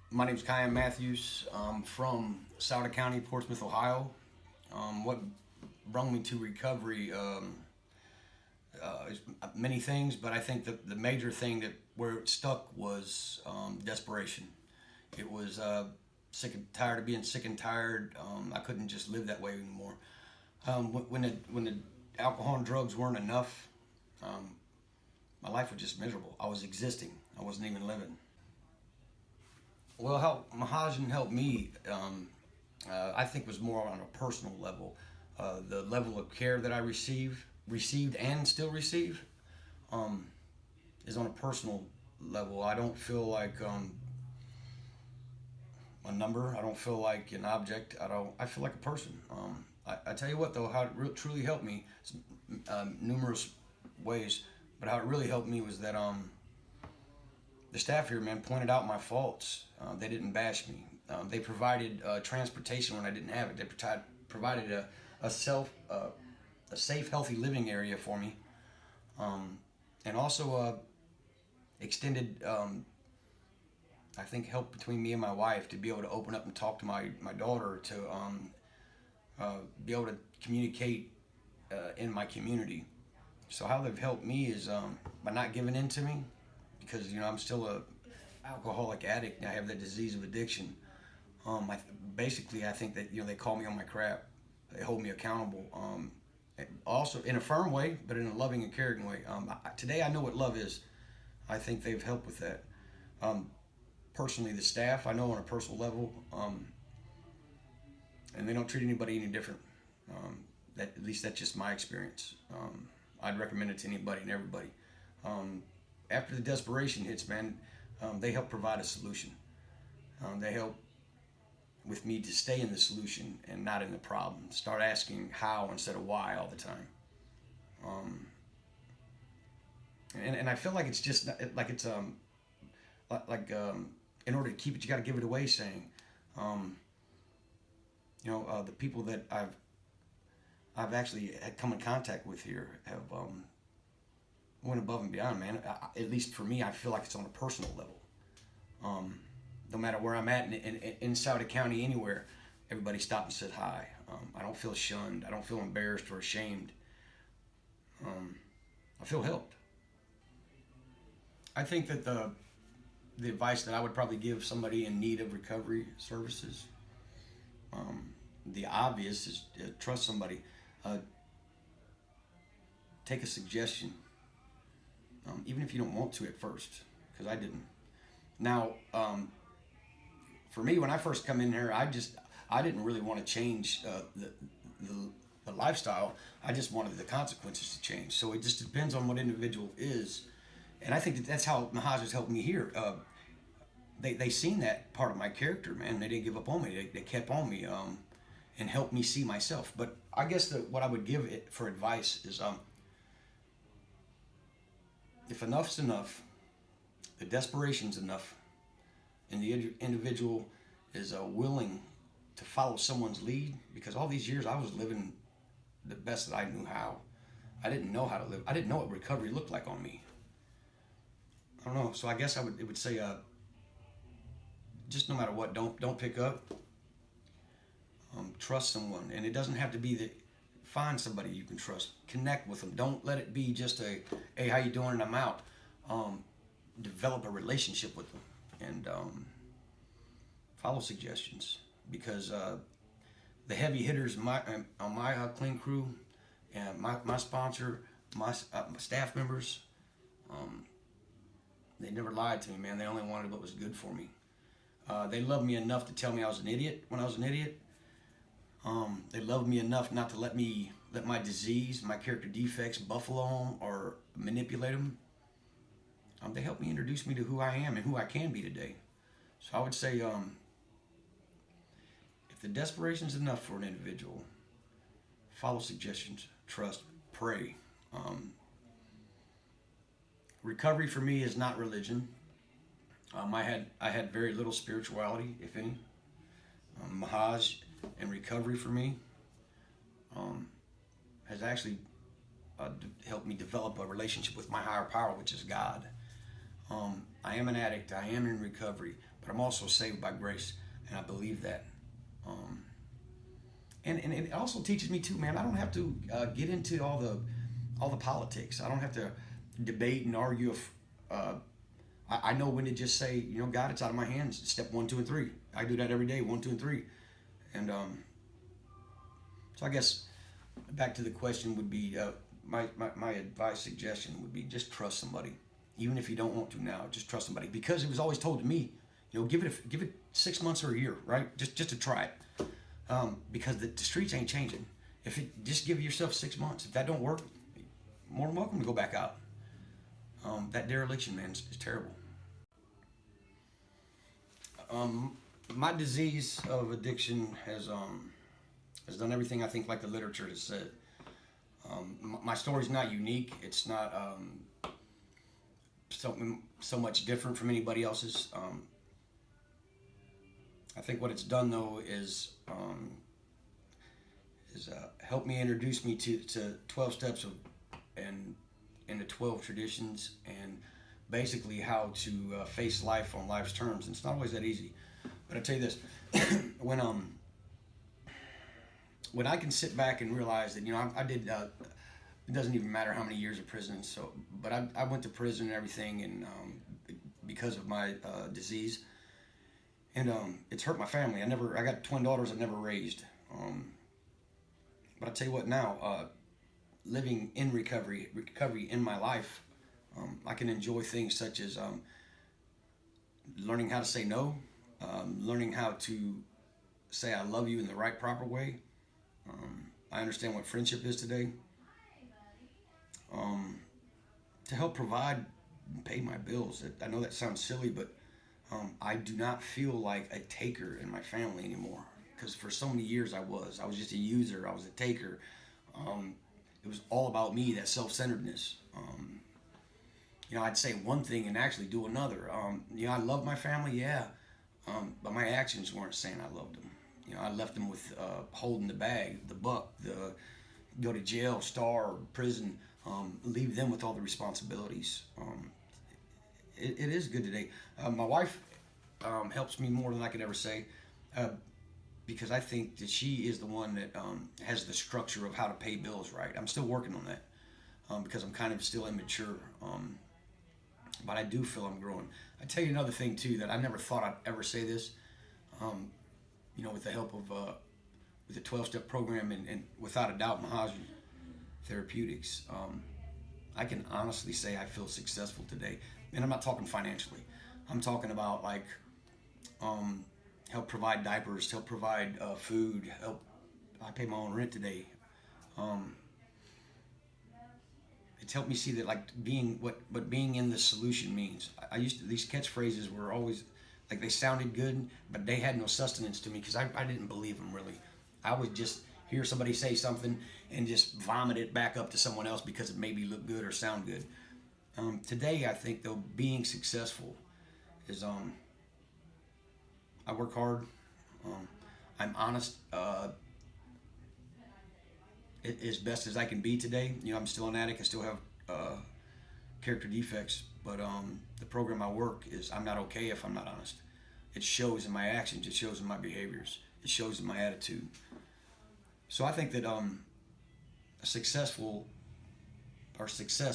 My name's Kyam Matthews. I'm from Sauter County, Portsmouth, Ohio. What brought me to recovery is many things, but I think the major thing that where it stuck was desperation. It was sick and tired of being sick and tired. I couldn't just live that way anymore. When the alcohol and drugs weren't enough, um, my life was just miserable. I was existing. I wasn't even living. Well, how Mahajan helped me, I think, was more on a personal level. The level of care that I received, and still receive, um, is on a personal level. I don't feel like a number. I don't feel like an object. I don't. I feel like a person. I tell you what, though, how it truly helped me, numerous ways, but how it really helped me was that the staff here, man, pointed out my faults. They didn't bash me. They provided transportation when I didn't have it. They provided a self a safe, healthy living area for me, and also extended, I think, help between me and my wife to be able to open up and talk to my daughter, to be able to communicate in my community. So how they've helped me is by not giving in to me, because I'm still a alcoholic addict. I have that disease of addiction. I basically I think that they call me on my crap. They hold me accountable. Also in a firm way, but in a loving and caring way. Today I know what love is. I think they've helped with that. Um, Personally, the staff I know on a personal level, and they don't treat anybody any different. That at least that's just my experience. I'd recommend it to anybody and everybody. Um, After the desperation hits, man, they help provide a solution. They help with me to stay in the solution and not in the problem. Start asking how instead of why all the time. Um, and I feel like it's just like it's like in order to keep it, you got to give it away. Saying, um, the people that I've actually had come in contact with here have went above and beyond, man. At least for me, I feel like it's on a personal level. Um, no matter where I'm at in Sauter County, anywhere, everybody stopped and said hi. I don't feel shunned. I don't feel embarrassed or ashamed. Um, I feel helped. I think that the advice that I would probably give somebody in need of recovery services, um, the obvious is trust somebody. Uh, Take a suggestion, even if you don't want to at first, because I didn't. Now, for me, when I first come in here, I didn't really want to change the the lifestyle. I just wanted the consequences to change. So it just depends on what individual is, and I think that's how Mahaja's helped me here. They seen that part of my character, man. They didn't give up on me. They kept on me, and helped me see myself. But I guess what I would give it for advice is, if enough's enough, the desperation's enough, and the individual is willing to follow someone's lead, because all these years I was living the best that I knew how. I didn't know how to live. I didn't know what recovery looked like on me. I don't know. So I guess it would say, just no matter what, don't pick up. Trust someone, and it doesn't have to be that. Find somebody you can trust. Connect with them. Don't let it be just a, hey, how you doing? And I'm out. Develop a relationship with them, and follow suggestions, because the heavy hitters on my clean crew, and my sponsor, my staff members, um, they never lied to me, man. They only wanted what was good for me. They loved me enough to tell me I was an idiot when I was an idiot. They loved me enough not to let my disease, my character defects, buffalo them or manipulate them. They helped me introduce me to who I am and who I can be today. So I would say, if the desperation is enough for an individual, follow suggestions, trust, pray. Um, Recovery for me is not religion. I had very little spirituality, if any. Mahaj and recovery for me um, has actually helped me develop a relationship with my higher power, which is God. I am an addict. I am in recovery, but I'm also saved by grace, and I believe that. Um, and it also teaches me too, man. I don't have to get into all the politics. I don't have to debate and argue. If I know when to just say, God, it's out of my hands. Step one, two, and three. I do that every day. One, two, and three. And so I guess back to the question would be my advice suggestion would be just trust somebody, even if you don't want to now. Just trust somebody, because it was always told to me, give it 6 months or a year, right? Just to try it, because the streets ain't changing. If it just give yourself 6 months. If that don't work, more than welcome to go back out. That dereliction, man, is terrible. My disease of addiction has done everything I think like the literature has said. My story's not unique. It's not something so much different from anybody else's. I think what it's done though is help me introduce me to 12 steps of and into 12 traditions, and basically how to face life on life's terms. And it's not always that easy. But I tell you this, when when I can sit back and realize that I did. It doesn't even matter how many years of prison. So, but I went to prison and everything, and because of my disease, and it's hurt my family. I got twin daughters I never raised. But I tell you what, now living in recovery in my life, I can enjoy things such as learning how to say no, learning how to say I love you in the right, proper way. I understand what friendship is today. To help provide and pay my bills. I know that sounds silly, but I do not feel like a taker in my family anymore. Because for so many years I was just a user. I was a taker. It was all about me, that self-centeredness. I'd say one thing and actually do another. I love my family, yeah, but my actions weren't saying I loved them. I left them with holding the bag, the buck, the go to jail, star, prison, leave them with all the responsibilities. It is good today. My wife helps me more than I could ever say, because I think that she is the one that has the structure of how to pay bills right. I'm still working on that because I'm kind of still immature. But I do feel I'm growing. I tell you another thing too that I never thought I'd ever say this. With the help of with the 12-step program and without a doubt Mahajan Therapeutics, I can honestly say I feel successful today. And I'm not talking financially. I'm talking about like help provide diapers, help provide food, help. I pay my own rent today. It's helped me see that like being what being in the solution means. I used to, these catchphrases were always like they sounded good, but they had no sustenance to me because I didn't believe them really. I would just hear somebody say something and just vomit it back up to someone else because it made me look good or sound good. Today, I think though being successful is I work hard. I'm honest as best as I can be today. I'm still an addict. I still have character defects, but the program I work is I'm not okay if I'm not honest. It shows in my actions. It shows in my behaviors. It shows in my attitude. So I think that success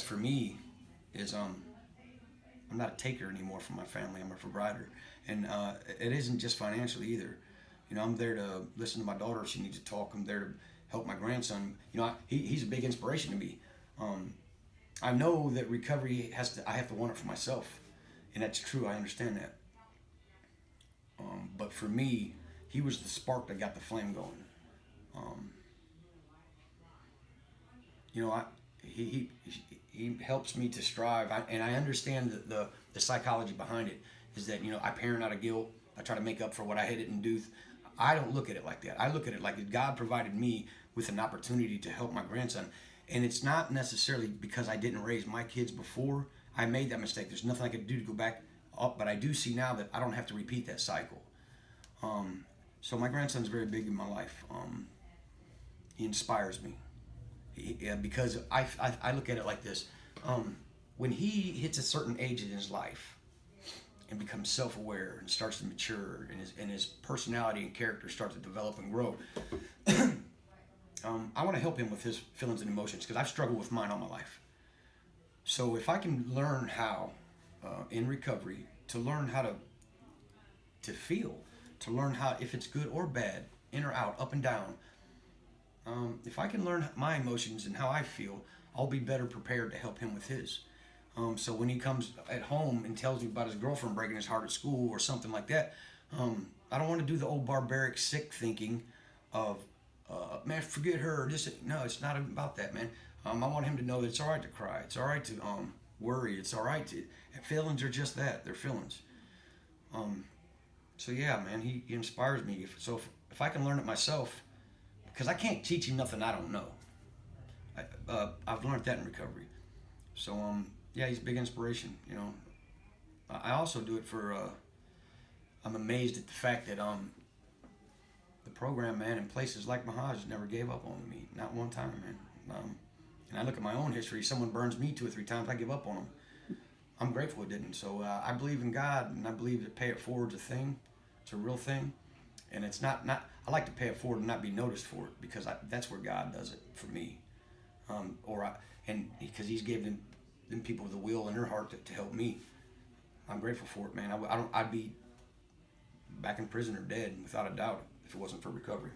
for me is I'm not a taker anymore from my family. I'm a provider, and it isn't just financially either. I'm there to listen to my daughter if she needs to talk. I'm there to help my grandson. He's a big inspiration to me. I know that recovery I have to want it for myself, and that's true. I understand that. But for me, he was the spark that got the flame going. He helps me to strive, and I understand the psychology behind it. Is that I parent out of guilt. I try to make up for what I didn't do. I don't look at it like that. I look at it like God provided me with an opportunity to help my grandson, and it's not necessarily because I didn't raise my kids before. I made that mistake. There's nothing I could do to go back up, but I do see now that I don't have to repeat that cycle. So my grandson's very big in my life. He inspires me. Because I look at it like this. when he hits a certain age in his life and becomes self-aware and starts to mature, and his personality and character start to develop and grow, I want to help him with his feelings and emotions, because I've struggled with mine all my life. So if I can learn how, in recovery, to learn how to feel, to learn how, if it's good or bad, in or out, up and down, if I can learn my emotions and how I feel, I'll be better prepared to help him with his. So when he comes at home and tells me about his girlfriend breaking his heart at school or something like that, I don't want to do the old barbaric, sick thinking of, man, forget her. No, it's not about that, man. I want him to know that it's all right to cry. It's all right to worry. It's all right to. Feelings are just that. They're feelings. So yeah, man, he inspires me. If I can learn it myself, because I can't teach him nothing I don't know. I've learned that in recovery. So yeah, he's a big inspiration. You know, I also do it for. I'm amazed at the fact that the program, man, in places like Mahajan never gave up on me, not one time, man. And I look at my own history. Someone burns me 2 or 3 times, I give up on them. I'm grateful it didn't. So I believe in God, and I believe that pay it forward's a thing. It's a real thing, and it's not. I like to pay it forward and not be noticed for it, because that's where God does it for me. And because He's given them people the will in their heart to help me. I'm grateful for it, man. I'd be back in prison or dead without a doubt if it wasn't for recovery.